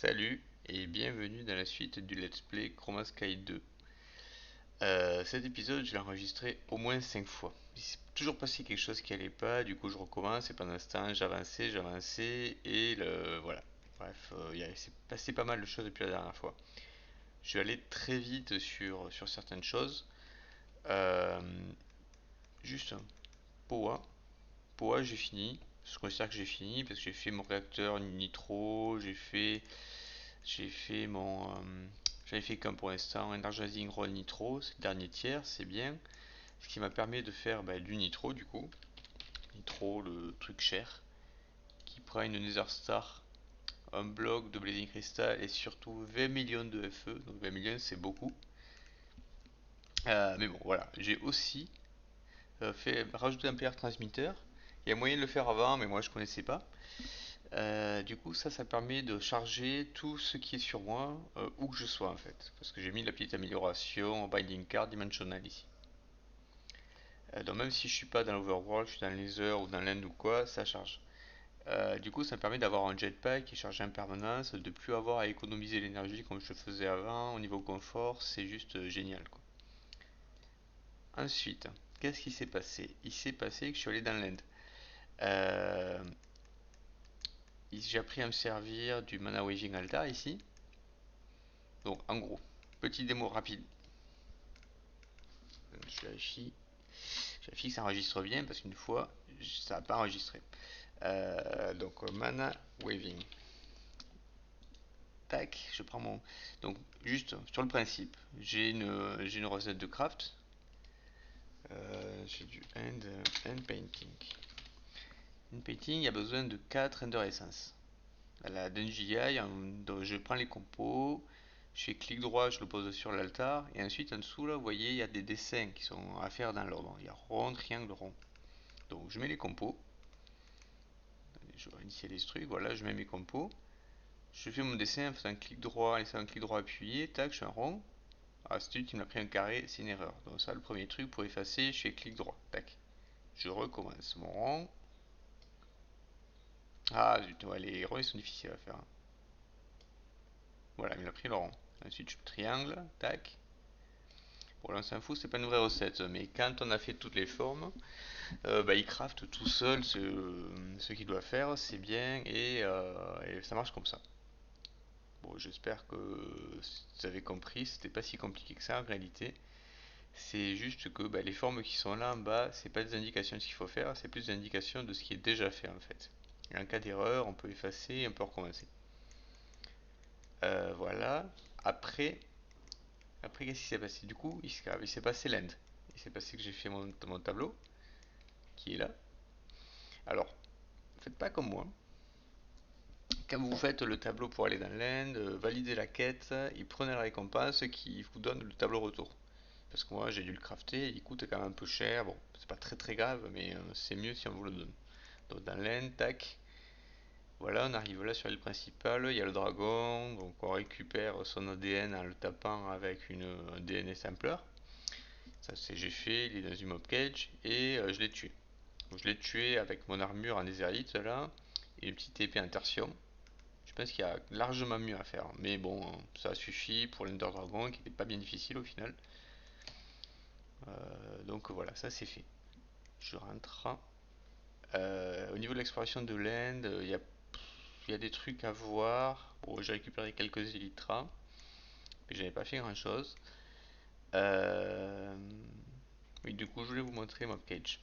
Salut et bienvenue dans la suite du Let's Play Chroma Sky 2. Cet épisode, je l'ai enregistré au moins 5 fois. Il s'est toujours passé quelque chose qui allait pas, du coup je recommence et pendant ce temps j'avançais et voilà. Bref, il s'est passé pas mal de choses depuis la dernière fois. Je suis allé très vite sur certaines choses. Euh, juste un POA. POA, j'ai fini. Je considère que j'ai fini parce que j'ai fait mon réacteur nitro, j'ai fait j'avais fait comme pour l'instant Energizing Roll Nitro, c'est le dernier tiers, c'est bien. Ce qui m'a permis de faire du Nitro du coup. Nitro, le truc cher, qui prend une Nether Star, un bloc de Blazing Crystal et surtout 20 millions de FE. Donc 20 millions c'est beaucoup. Mais bon voilà, j'ai aussi fait rajouter un PR transmetteur. Il y a moyen de le faire avant, mais moi je connaissais pas. Du coup, ça permet de charger tout ce qui est sur moi, où que je sois en fait. Parce que j'ai mis la petite amélioration Binding Card Dimensional ici. Donc même si je suis pas dans l'Overworld, je suis dans le Nether ou dans l'End ou quoi, ça charge. Du coup, ça me permet d'avoir un jetpack qui charge en permanence, de plus avoir à économiser l'énergie comme je le faisais avant. Au niveau confort, c'est juste génial, quoi. Ensuite, qu'est-ce qui s'est passé? Il s'est passé que je suis allé dans l'End. Euh, j'ai appris à me servir du Mana Waging Altar ici. Donc en gros, petit démo rapide. Je vérifie que ça enregistre bien parce qu'une fois ça n'a pas enregistré. Donc mana waving. Tac, je prends mon. Donc juste sur le principe, j'ai une recette de craft. J'ai du end painting. End painting, il y a besoin de 4 Ender Essence. À la DNGI, donc je prends les compos, je fais clic droit, je le pose sur l'altar, et ensuite en dessous là, vous voyez, il y a des dessins qui sont à faire dans l'ordre. Il y a rond, triangle, rond. Donc je mets les compos, je vais initialiser les trucs, voilà, je mets mes compos, je fais mon dessin en faisant un clic droit, laissant un clic droit appuyé, tac, je fais un rond. Ah, c'est il m'a pris un carré, c'est une erreur. Donc ça, le premier truc, pour effacer, je fais clic droit, tac. Je recommence mon rond. Ah zut, ouais, les ronds ils sont difficiles à faire. Voilà, il m'a pris le rond. Ensuite, je triangle, tac. Bon, là, on s'en fout, c'est pas une vraie recette, mais quand on a fait toutes les formes, il craft tout seul ce qu'il doit faire, c'est bien, et ça marche comme ça. Bon, j'espère que vous avez compris, c'était pas si compliqué que ça en réalité. C'est juste que les formes qui sont là en bas, c'est pas des indications de ce qu'il faut faire, c'est plus des indications de ce qui est déjà fait en fait. Et en cas d'erreur, on peut effacer et on peut recommencer. Voilà. Après, après qu'est-ce qui s'est passé? Du coup, il s'est passé l'end. Il s'est passé que j'ai fait mon tableau, qui est là. Alors, faites pas comme moi. Quand vous faites le tableau pour aller dans l'end, validez la quête, il prenez la récompense qui vous donne le tableau retour. Parce que moi j'ai dû le crafter, il coûte quand même un peu cher. Bon, c'est pas très très grave, mais c'est mieux si on vous le donne. Donc dans l'end, tac, voilà, on arrive là sur l'île principale, il y a le dragon, donc on récupère son ADN en le tapant avec un DNA sampler. Ça c'est j'ai fait, il est dans une mob cage et je l'ai tué. Donc, je l'ai tué avec mon armure en netherite là et une petite épée en tertium. Je pense qu'il y a largement mieux à faire, mais bon, ça suffit pour l'Ender Dragon qui n'était pas bien difficile au final. Donc voilà, ça c'est fait. Je rentre. Au niveau de l'exploration de l'Inde, il y a des trucs à voir. Bon, j'ai récupéré quelques élytras, mais j'avais pas fait grand chose. Euh, Oui, du coup, je voulais vous montrer Mob Cage.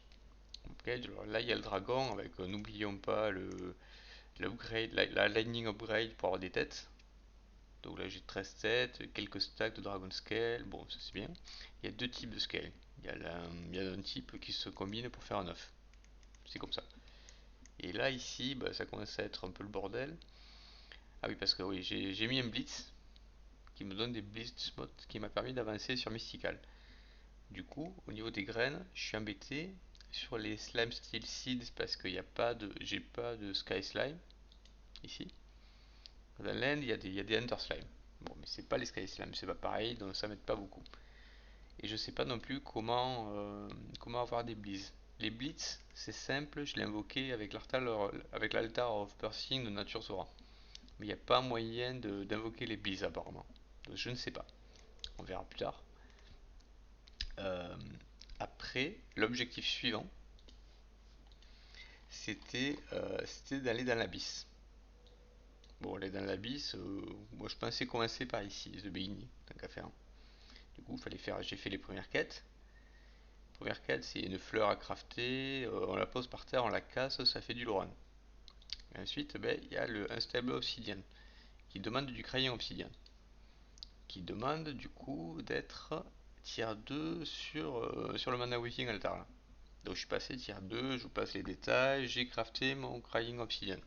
Mob Cage, alors là, il y a le dragon avec, n'oublions pas, l'upgrade, la lightning upgrade pour avoir des têtes. Donc là, j'ai 13 têtes, quelques stacks de Dragon Scale. Bon, ça c'est bien. Il y a deux types de scale. Il y a un type qui se combine pour faire un œuf. C'est comme ça. Et là, ici, ça commence à être un peu le bordel. Ah oui, parce que oui, j'ai mis un blitz qui me donne des blitz spots qui m'a permis d'avancer sur Mystical. Du coup, au niveau des graines, je suis embêté sur les slime steel seeds parce qu'il n'y a pas de, j'ai pas de sky slime ici. Dans l'end, il y a des ender slime. Bon, mais c'est pas les sky slime, c'est pas pareil, donc ça m'aide pas beaucoup. Et je sais pas non plus comment avoir des blizz. Les blitz, c'est simple, je l'ai invoqué avec l'altar of Piercing de Nature Zora. mais il n'y a pas moyen d'invoquer les bees apparemment. Donc je ne sais pas, on verra plus tard. Euh, Après, l'objectif suivant, c'était d'aller dans l'abysse. Bon, aller dans l'abysse, moi je pensais commencer par ici, The Beginning, tant qu'à faire. Du coup, j'ai fait les premières quêtes. Première quête, c'est une fleur à crafter, on la pose par terre, on la casse, ça fait du Loran. Et ensuite, ben, il y a le Unstable Obsidian, qui demande du crayon obsidian, qui demande du coup d'être tier 2 sur le mana wicking altar là. Donc je suis passé tier 2, je vous passe les détails, j'ai crafté mon crying obsidian.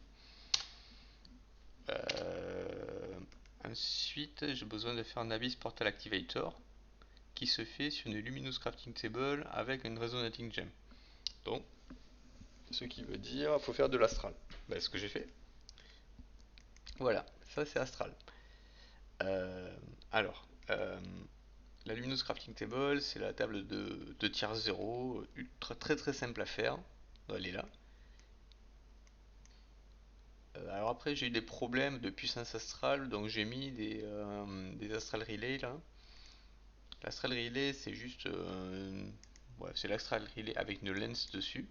Euh, Ensuite, j'ai besoin de faire un Abyss Portal Activator qui se fait sur une Luminous Crafting Table avec une Resonating Gem. Donc, ce qui veut dire qu'il faut faire de l'astral. Ben, ce que j'ai fait. Voilà, ça c'est astral. Euh, alors, la Luminous Crafting Table, c'est la table de tier 0, ultra, très très simple à faire. Elle est là. Alors après, j'ai eu des problèmes de puissance astrale, donc j'ai mis des Astral Relay là. L'Astral Relay, c'est juste. Ouais, c'est l'Astral Relay avec une lens dessus,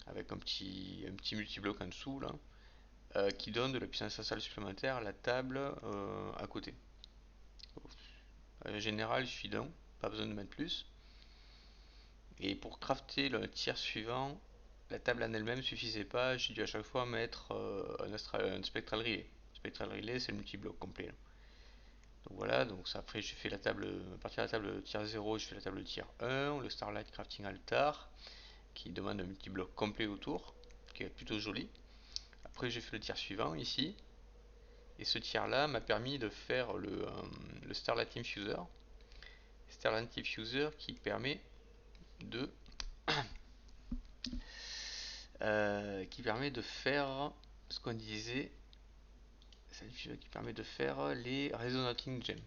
avec un petit multi-bloc en dessous là, qui donne de la puissance astrale supplémentaire à la table à côté. En général, il suffit d'un, pas besoin de mettre plus. Et pour crafter le tiers suivant, la table en elle-même suffisait pas, j'ai dû à chaque fois mettre un Spectral Relay. Spectral Relay, c'est le multi-bloc complet là. Donc voilà, donc ça, après j'ai fait la table, à partir de la table tier 0, j'ai fait la table tier 1, le Starlight Crafting Altar, qui demande un petit bloc complet autour, qui est plutôt joli. Après j'ai fait le tiers suivant ici, et ce tiers là m'a permis de faire le Starlight Infuser. Starlight Infuser qui permet de faire ce qu'on disait, c'est l'infuser qui permet de faire les Resonating Gems.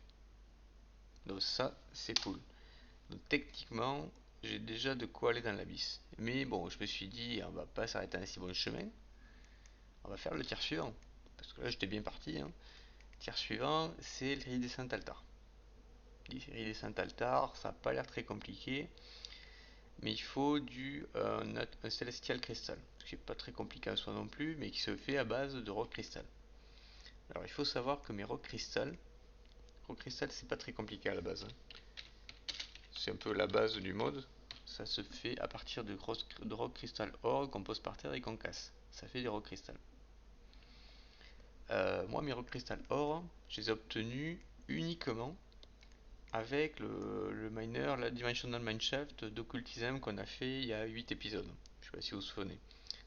Donc ça c'est cool. Donc techniquement, j'ai déjà de quoi aller dans l'abysse. Mais bon, je me suis dit, on va pas s'arrêter à un si bon chemin. On va faire le tir suivant. Parce que là, j'étais bien parti. Hein. Tir suivant, c'est l'iridescent altar. L'iridescent altar, ça n'a pas l'air très compliqué. Mais il faut un celestial crystal. Ce qui n'est pas très compliqué en soi non plus, mais qui se fait à base de rock crystal. Alors il faut savoir que mes rock crystal c'est pas très compliqué à la base. Hein. C'est un peu la base du mode. Ça se fait à partir de rock crystal ore qu'on pose par terre et qu'on casse. Ça fait des rock crystal. Moi, mes rock crystal ore, je les ai obtenus uniquement avec le miner, la Dimensional Mineshaft d'occultism qu'on a fait il y a 8 épisodes. Je sais pas si vous vous souvenez.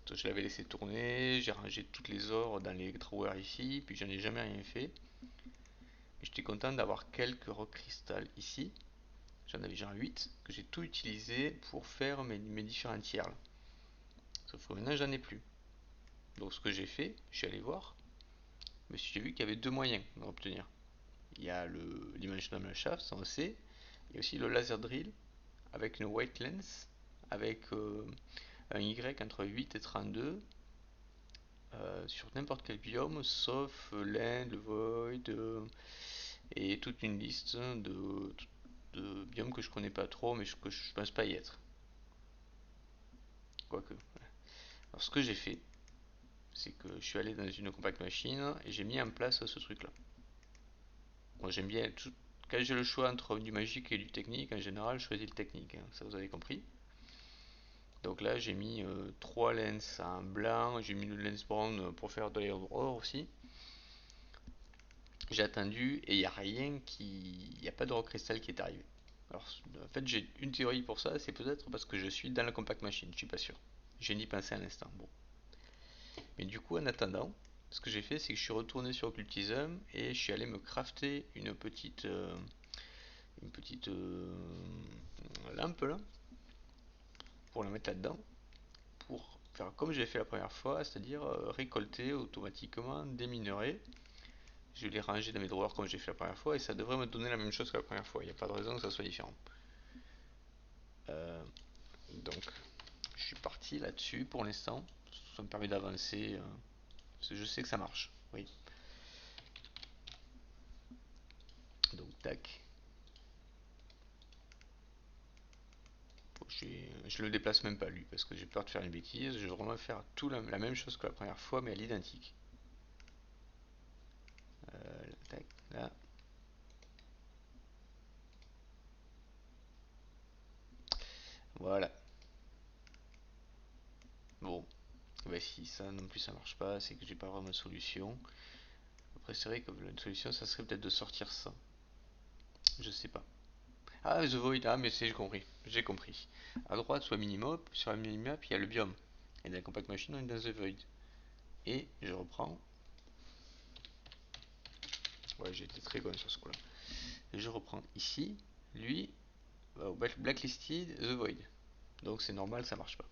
Donc, je l'avais laissé tourner, j'ai rangé toutes les ores dans les drawers ici, puis j'en ai jamais rien fait. J'étais content d'avoir quelques rock crystal ici. J'en avais genre 8 que j'ai tout utilisé pour faire mes différents tiers. Là. Sauf que maintenant j'en ai plus. Donc ce que j'ai fait, je suis allé voir, mais j'ai vu qu'il y avait deux moyens d'obtenir. Il y a le Dimensional Shaft, ça on sait. Il y a aussi le Laser Drill avec une White Lens, avec un Y entre 8 et 32 sur n'importe quel biome, sauf l'Inde, le Void et toute une liste de biomes que je connais pas trop, mais que je pense pas y être. Quoique. Alors ce que j'ai fait, c'est que je suis allé dans une compact machine et j'ai mis en place ce truc là. Moi j'aime bien tout, quand j'ai le choix entre du magique et du technique, en général je choisis le technique, hein, ça vous avez compris. Donc là j'ai mis 3 lens en blanc, j'ai mis une lens brown pour faire de l'aéroport aussi. J'ai attendu et il n'y a rien qui. Il n'y a pas de rock cristal qui est arrivé. Alors en fait j'ai une théorie pour ça, c'est peut-être parce que je suis dans la compact machine, je suis pas sûr. J'ai ni pensé à l'instant. Bon. Mais du coup, en attendant, ce que j'ai fait, c'est que je suis retourné sur Occultism et je suis allé me crafter une petite lampe là, pour la mettre là-dedans, pour faire comme j'ai fait la première fois, c'est-à-dire récolter automatiquement des minerais. Je l'ai rangé dans mes drawers comme j'ai fait la première fois et ça devrait me donner la même chose que la première fois. Il n'y a pas de raison que ça soit différent. Euh, donc, je suis parti là-dessus pour l'instant. Ça me permet d'avancer Je sais que ça marche. Oui. Donc tac. Bon, je le déplace même pas lui parce que j'ai peur de faire une bêtise. Je vais vraiment faire tout la même chose que la première fois mais à l'identique. Tac, là. Voilà. Bon. Bah si ça non plus ça marche pas, c'est que j'ai pas vraiment de solution. Après c'est vrai que une solution ça serait peut-être de sortir ça. Je sais pas. Ah The Void, ah mais c'est j'ai compris. J'ai compris. À droite soit minimap, sur la minimap il y a le biome. Et dans la compact machine on est dans The Void. Et je reprends. Ouais j'ai été très con sur ce coup là. Et je reprends ici, lui, au blacklisted The Void. Donc c'est normal ça marche pas.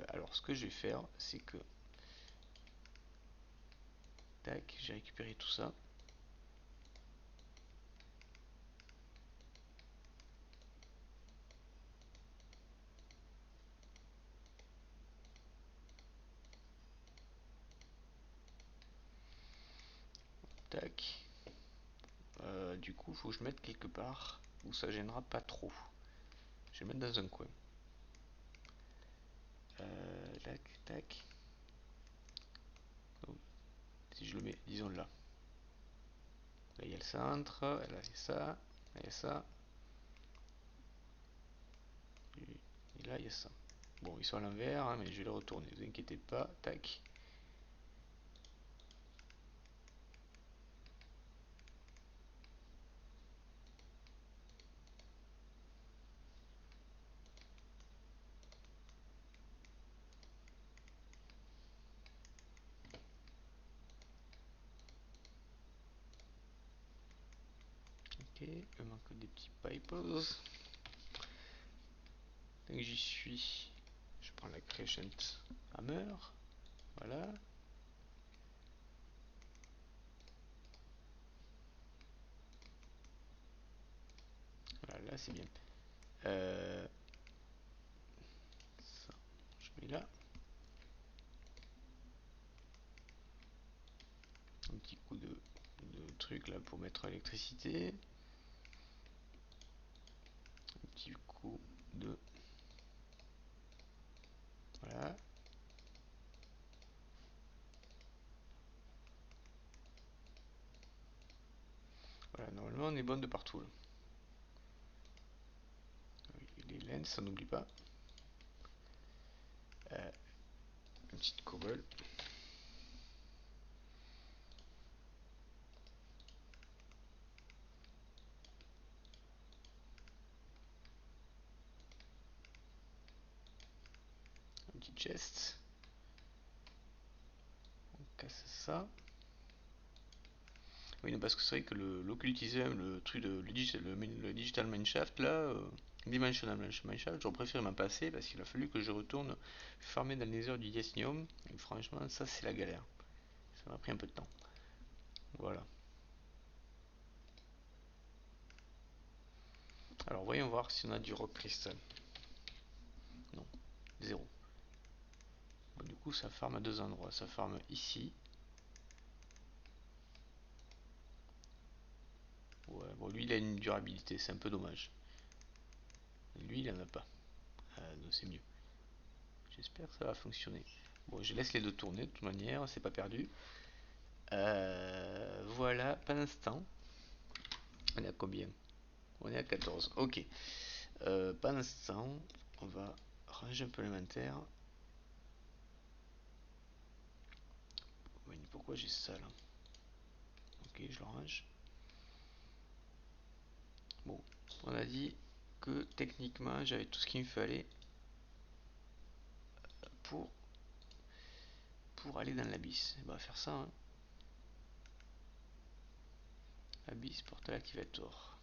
Alors ce que je vais faire c'est que tac, j'ai récupéré tout ça. Tac. Du coup, faut que je mette quelque part où ça gênera pas trop. Je vais mettre dans un coin. Tac, tac. Donc, si je le mets, disons là. Là, il y a le centre. Là, il y a ça. Là, il y a ça. Et là, il y a ça. Bon, ils sont à l'envers, hein, mais je vais les retourner. Ne vous inquiétez pas. Tac. Ok, il manque des petits pipes. Donc j'y suis. Je prends la Crescent Hammer. Voilà. Voilà, là c'est bien. Ça, je mets là. Un petit coup de truc là pour mettre l'électricité. Un petit coup de... Voilà. Voilà, normalement on est bon de partout là. Les lens, ça n'oublie pas. Une petite cobble. Un petit chest. On casse ça. Oui, non, parce que c'est vrai que l'occultisme, le truc de le digital mineshaft là, dimensional mineshaft, j'aurais préféré m'en passer parce qu'il a fallu que je retourne farmer dans les heures du Yesnium. Et franchement, ça c'est la galère. Ça m'a pris un peu de temps. Voilà. Alors voyons voir si on a du rock crystal. Non, zéro. Bon, du coup, ça farme à deux endroits. Ça farme ici. Ouais, bon, lui il a une durabilité, c'est un peu dommage. Lui il en a pas. Donc c'est mieux. J'espère que ça va fonctionner. Bon, je laisse les deux tourner de toute manière, c'est pas perdu. Voilà, pas d'instant. On est à combien? On est à 14. Ok. Pas d'instant. On va ranger un peu l'inventaire. Pourquoi j'ai ça là? Ok, je le range. Bon, on a dit que techniquement j'avais tout ce qu'il me fallait pour, pour aller dans l'abysse. On va faire ça. Hein. Abyss, portal activator.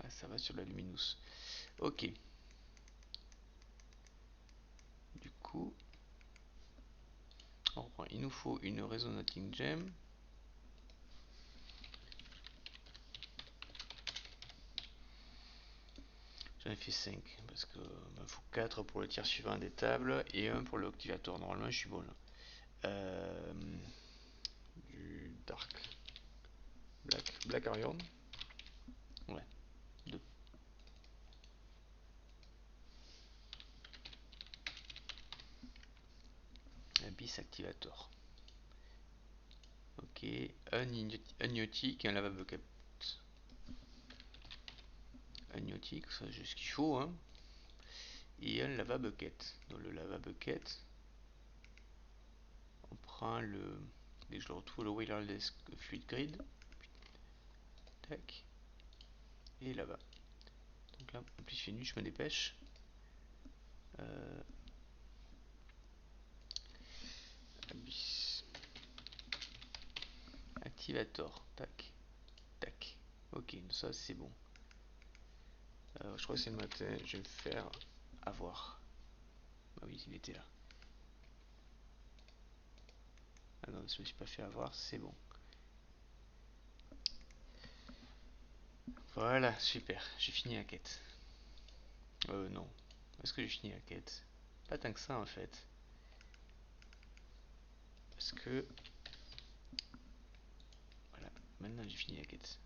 Ah, ça va sur la luminous. Ok. Du coup, on reprend. Il nous faut une resonating gem. J'en ai fait 5 parce que m'en faut 4 pour le tir suivant des tables et un pour l'activateur. Normalement, je suis bon là. Du Dark Black Arion. Ouais, 2. Abyss Activator. Ok, un Niotic et un Lava Bucket. Un Niotic, ça j'ai ce qu'il faut, hein. Et un Lava Bucket. Dans le Lava Bucket, on prend le. Dès que je le retrouve, le Wireless Fluid Grid. Tac. Et là-bas. Donc là, en plus il fait nuit, je me dépêche. Euh, Abyss. Activator. Tac. Tac. Ok, ça c'est bon. Je crois que c'est le matin, je vais me faire avoir. Ah oui, il était là. Ah non, je me suis pas fait avoir, c'est bon. Voilà, super, j'ai fini la quête. Non. Est-ce que j'ai fini la quête? Pas tant que ça en fait. Parce que. Voilà, maintenant j'ai fini la quête.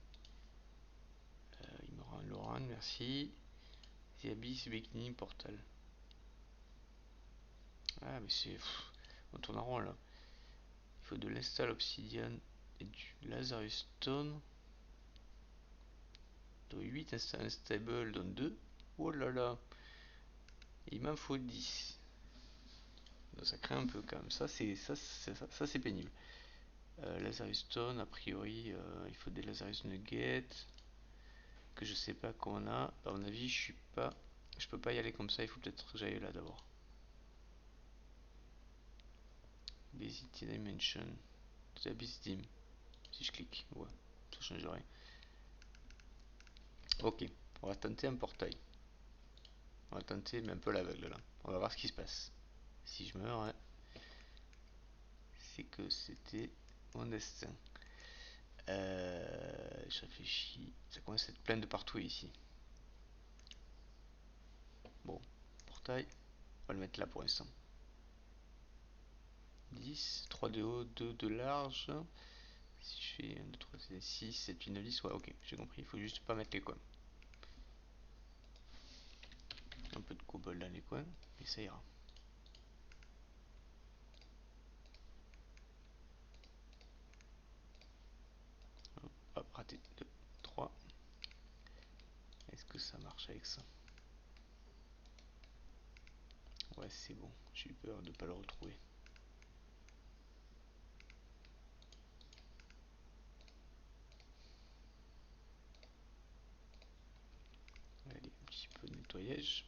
Il me rend Laurent, merci. The Abyss Beginning Portal. Ah, mais c'est. On tourne en rond là. Il faut de l'install Obsidian et du Lazarus Stone. Donc 8 instable dans 2. Oh là là. Il m'en faut 10. Donc ça craint un peu quand même. Ça c'est pénible. Lazarus Stone, a priori, il faut des Lazarus Nuggets. Que je sais pas qu'on a. À mon avis, je suis pas. Je peux pas y aller comme ça, il faut peut-être que j'aille là d'abord. Basic Dimension. The Abyss Dim. Si je clique, ouais, ça change rien. Ok, on va tenter un portail. On va tenter mais un peu l'aveugle là. On va voir ce qui se passe. Si je meurs, hein, c'est que c'était mon destin. Je réfléchis. Ça commence à être plein de partout ici. Bon, portail, on va le mettre là pour l'instant. 10, 3 de haut, 2 de large. Si je fais 1, 2, 3, 6, 7, 8, 9, 10, ouais, ok, j'ai compris. Il faut juste pas mettre les coins. Un peu de cobble dans les coins, et ça ira. Hop, raté. 2, 3. Est-ce que ça marche avec ça? Ouais, c'est bon. J'ai eu peur de ne pas le retrouver. Allez, un petit peu de nettoyage.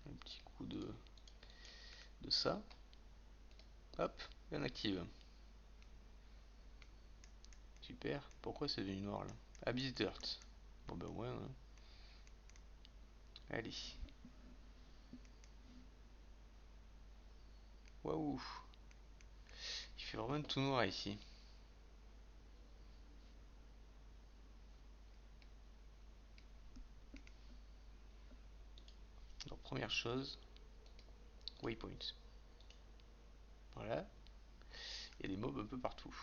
Un petit coup de ça. Hop, bien active. Super. Pourquoi c'est devenu noir là? Abyss Dirt. Bon ben ouais. Hein. Allez. Waouh. Il fait vraiment tout noir ici. Donc première chose, waypoint. Voilà. Il y a des mobs un peu partout.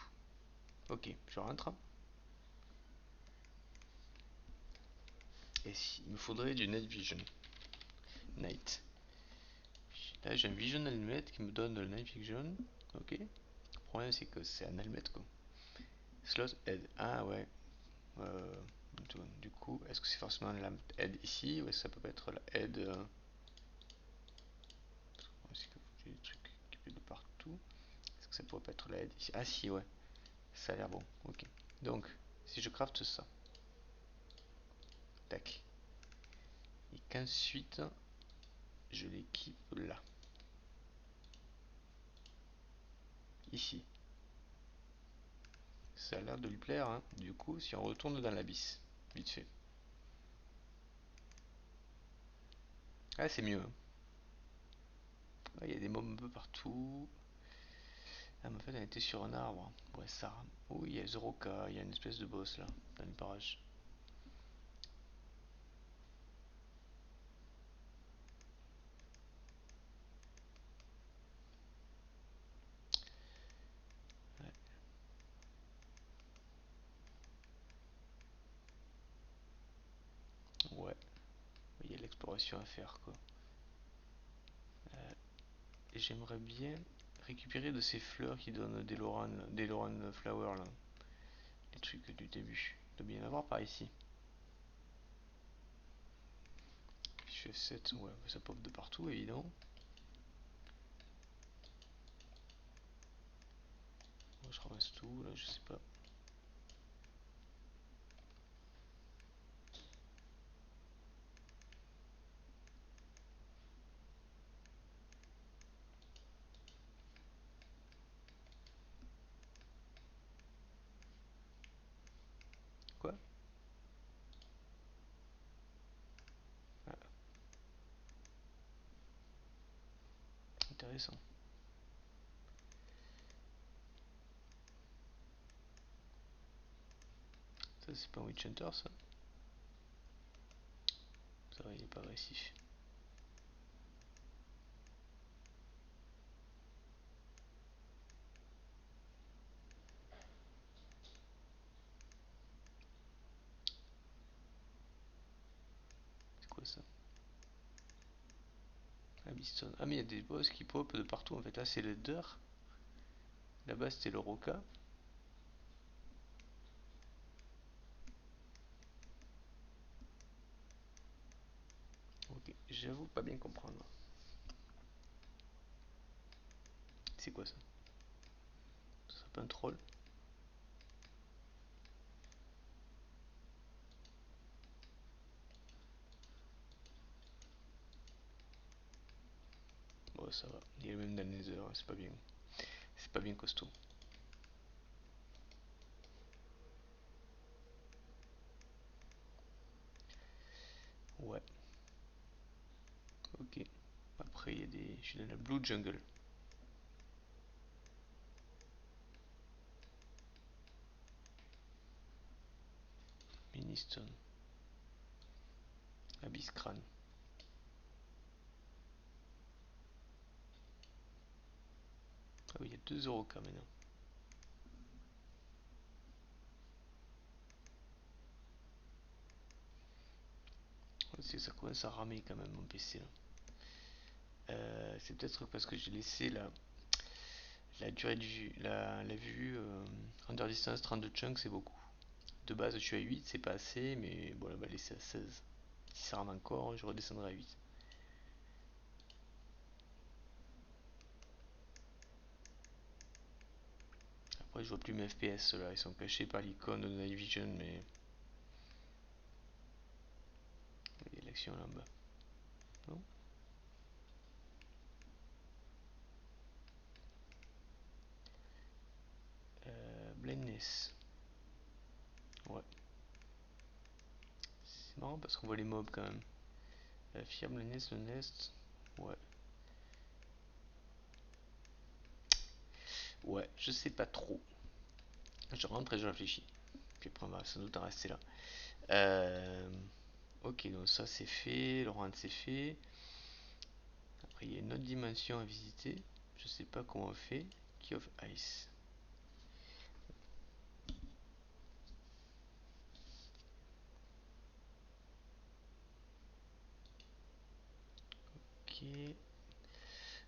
Ok, je rentre. Et si, il me faudrait du Night Vision. Night. Là j'ai un Vision allumette qui me donne le Night Vision. Ok. Le problème c'est que c'est un allumette quoi. Slot head. Ah ouais. Euh, du coup, est-ce que c'est forcément la head ici ou est-ce que ça peut pas être la head est-ce que j'ai des trucs qui viennent de partout? Est-ce que ça pourrait pas être la head ici? Ah si ouais. Ça a l'air bon. Ok. Donc, si je crafte ça. Tac. Et qu'ensuite je l'équipe là. Ici. Ça a l'air de lui plaire, hein. Du coup, si on retourne dans l'abysse, vite fait. Ah, c'est mieux. Hein. Ah, il y a des mobs un peu partout. Ah, mais en fait, on était sur un arbre. Ouais, ça. Oui, il y a 0K, il y a une espèce de boss là, dans les parages. Ouais, ouais. Il y a de l'exploration à faire quoi. Et j'aimerais bien récupérer de ces fleurs qui donnent des Loran Flower là. Les trucs du début. Il doit bien y en avoir par ici. Je fais 7, ouais, ça pop de partout évidemment. Moi, je ramasse tout là, je sais pas. Quoi? Ah, intéressant. Ça c'est pas un Witch Hunter ça? Ça va, il est pas agressif. C'est quoi ça? Abysston. Ah mais il y a des boss qui pop de partout en fait. Là c'est le Dur. Là-bas c'était le Roca. Ok, j'avoue pas bien comprendre. C'est quoi ça? Ça serait pas un troll? Bon ça va. Il est même dans le Nether, hein, c'est pas bien. C'est pas bien costaud. Ouais, ok. Après il y a des. Je suis dans la Blue Jungle. Ministone. Abyss Crâne. Ah oui, il y a 2 euros quand maintenant. Ça commence à ramer quand même mon PC là. C'est peut-être parce que j'ai laissé la durée de vue, la vue under distance 32 chunks c'est beaucoup. De base je suis à 8, c'est pas assez, mais bon là va laisser à 16. Si ça rame encore, je redescendrai à 8. Après je vois plus mes FPS là, ils sont cachés par l'icône de Night Vision, mais il y a de l'action là-bas. Non. Blindness. Ouais. C'est marrant parce qu'on voit les mobs quand même. Fear, Blindness, le Nest. Ouais. Ouais, je sais pas trop. Je rentre et je réfléchis. Puis après on va sans doute en rester là. Euh, ok, donc ça c'est fait. Laurent c'est fait. Après, il y a une autre dimension à visiter. Je sais pas comment on fait. Key of Ice. Ok.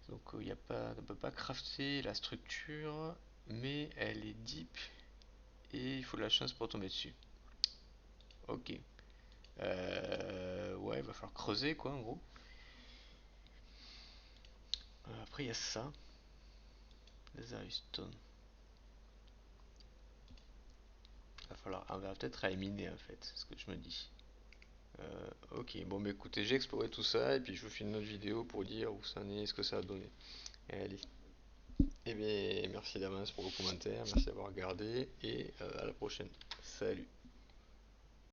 Donc, il y a pas, on peut pas crafter la structure, mais elle est deep et il faut de la chance pour tomber dessus. Ok. Ouais, il va falloir creuser quoi, en gros. Après, il y a ça. Lazarus Stone. On va peut-être aller miner en fait, c'est ce que je me dis. Ok, bon, bah écoutez, j'ai exploré tout ça et puis je vous fais une autre vidéo pour dire où ça en est, ce que ça a donné. Allez. Eh bien, merci d'avance pour vos commentaires, merci d'avoir regardé et à la prochaine. Salut.